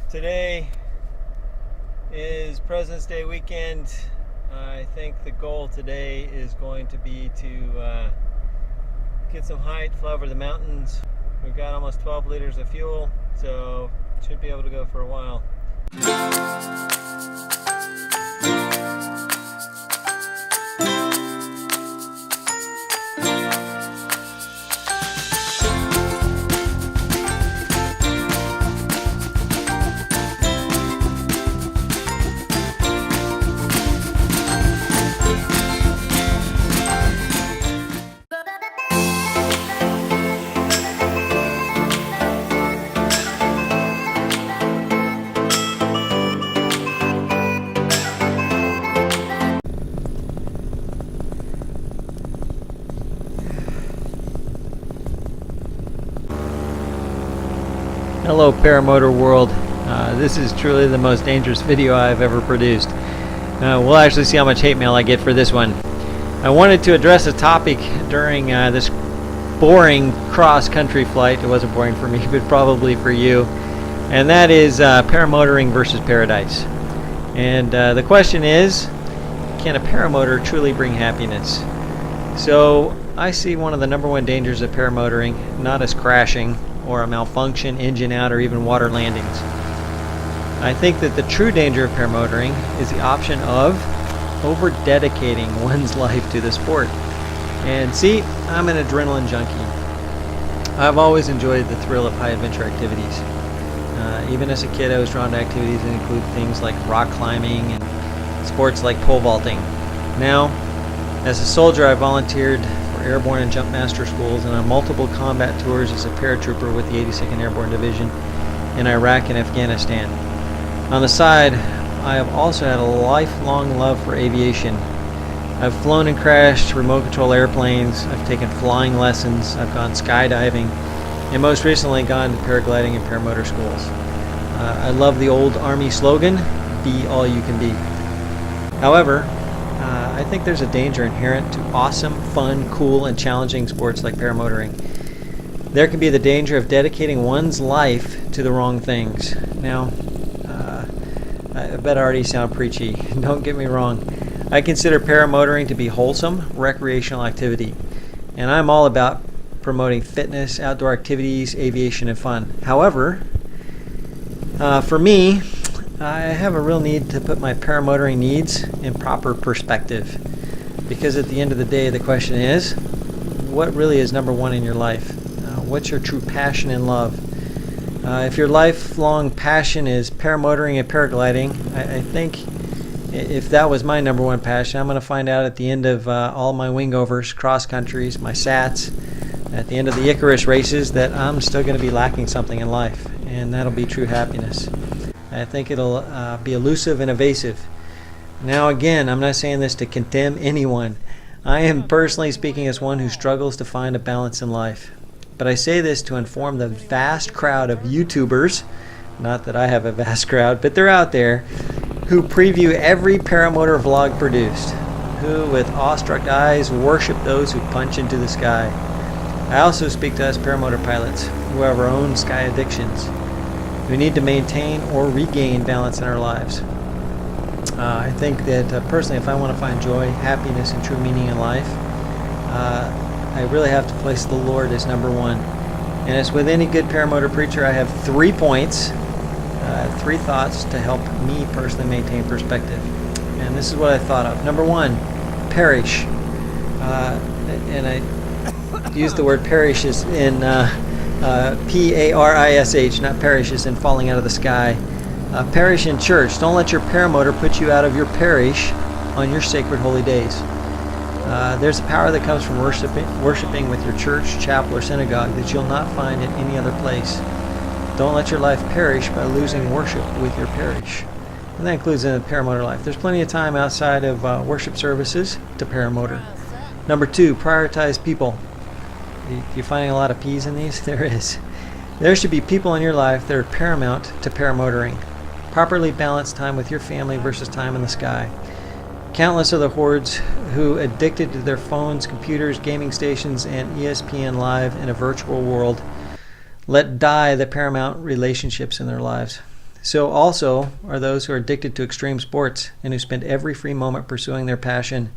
Today is President's Day weekend. I think the goal today is going to be to get some height, fly over the mountains. We've got almost 12 liters of fuel, so should be able to go for a while. Hello Paramotor world. This is truly the most dangerous video I've ever produced. We'll actually see how much hate mail I get for this one. I wanted to address a topic during this boring cross-country flight. It wasn't boring for me, but probably for you. And that is paramotoring versus paradise. And the question is, can a paramotor truly bring happiness? So I see one of the number one dangers of paramotoring not as crashing or a malfunction, engine out, or even water landings. I think that the true danger of paramotoring is the option of over-dedicating one's life to the sport. And see, I'm an adrenaline junkie. I've always enjoyed the thrill of high-adventure activities. Even as a kid, I was drawn to activities that include things like rock climbing and sports like pole vaulting. Now, as a soldier, I volunteered airborne and jump master schools and on multiple combat tours as a paratrooper with the 82nd Airborne Division in Iraq and Afghanistan. On the side, I have also had a lifelong love for aviation. I've flown and crashed remote control airplanes, I've taken flying lessons, I've gone skydiving, and most recently gone to paragliding and paramotor schools. I love the old Army slogan, be all you can be. However, I think there's a danger inherent to awesome, fun, cool, and challenging sports like paramotoring. There can be the danger of dedicating one's life to the wrong things. Now, I bet I already sound preachy. Don't get me wrong. I consider paramotoring to be wholesome, recreational activity. And I'm all about promoting fitness, outdoor activities, aviation, and fun. However, for me, I have a real need to put my paramotoring needs in proper perspective, because at the end of the day the question is, what really is number one in your life? What's your true passion and love? If your lifelong passion is paramotoring and paragliding, I think if that was my number one passion, I'm going to find out at the end of all my wingovers, cross countries, my SATs, at the end of the Icarus races, that I'm still going to be lacking something in life, and that'll be true happiness. I think it'll be elusive and evasive. Now again, I'm not saying this to condemn anyone. I am personally speaking as one who struggles to find a balance in life. But I say this to inform the vast crowd of YouTubers, not that I have a vast crowd, but they're out there, who preview every paramotor vlog produced, who with awestruck eyes worship those who punch into the sky. I also speak to us paramotor pilots who have our own sky addictions, we need to maintain or regain balance in our lives. I think that personally, if I want to find joy, happiness, and true meaning in life, I really have to place the Lord as number one. And as with any good paramotor preacher, I have 3 points, 3 thoughts to help me personally maintain perspective. And this is what I thought of. Number 1, perish. And I use the word perish as in P-A-R-I-S-H, not perish as in falling out of the sky. Perish in church. Don't let your paramotor put you out of your parish on your sacred holy days. There's a power that comes from worshiping with your church, chapel, or synagogue that you'll not find in any other place. Don't let your life perish by losing worship with your parish. And that includes in the paramotor life. There's plenty of time outside of worship services to paramotor. Number 2, prioritize people. You finding a lot of P's in these? There is. There should be people in your life that are paramount to paramotoring. Properly balance time with your family versus time in the sky. Countless are the hordes who, addicted to their phones, computers, gaming stations, and ESPN Live in a virtual world, let die the paramount relationships in their lives. So also are those who are addicted to extreme sports and who spend every free moment pursuing their passion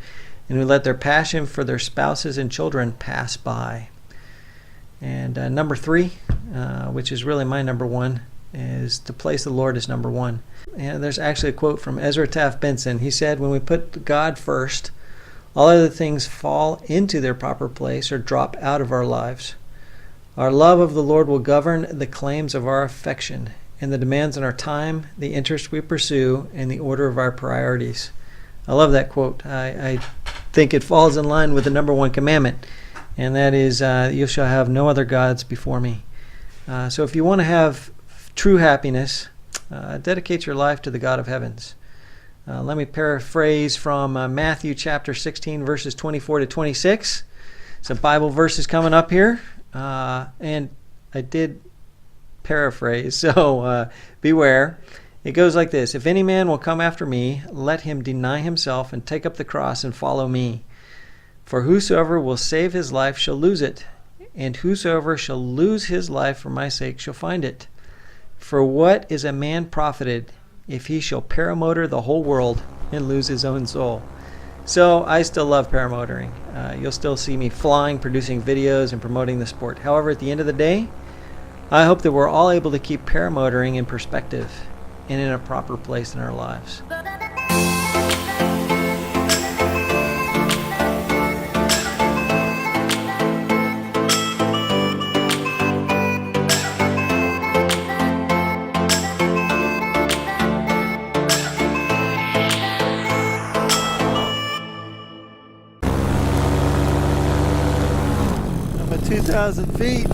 and who let their passion for their spouses and children pass by. And number 3, which is really my number 1, is to place the Lord as number 1. And there's actually a quote from Ezra Taft Benson. He said, when we put God first, all other things fall into their proper place or drop out of our lives. Our love of the Lord will govern the claims of our affection and the demands on our time, the interests we pursue, and the order of our priorities. I love that quote. I think it falls in line with the number 1 commandment, and that is, you shall have no other gods before me. So if you want to have true happiness, dedicate your life to the God of heavens. Let me paraphrase from Matthew chapter 16, verses 24 to 26. Some Bible verses coming up here. And I did paraphrase, so beware. It goes like this: if any man will come after me, let him deny himself and take up the cross and follow me. For whosoever will save his life shall lose it, and whosoever shall lose his life for my sake shall find it. For what is a man profited if he shall paramotor the whole world and lose his own soul? So I still love paramotoring. You'll still see me flying, producing videos, and promoting the sport. However, at the end of the day, I hope that we're all able to keep paramotoring in perspective and in a proper place in our lives. I'm at 2,000 feet.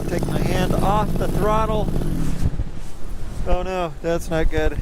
Take my hand off the throttle. Oh no, that's not good.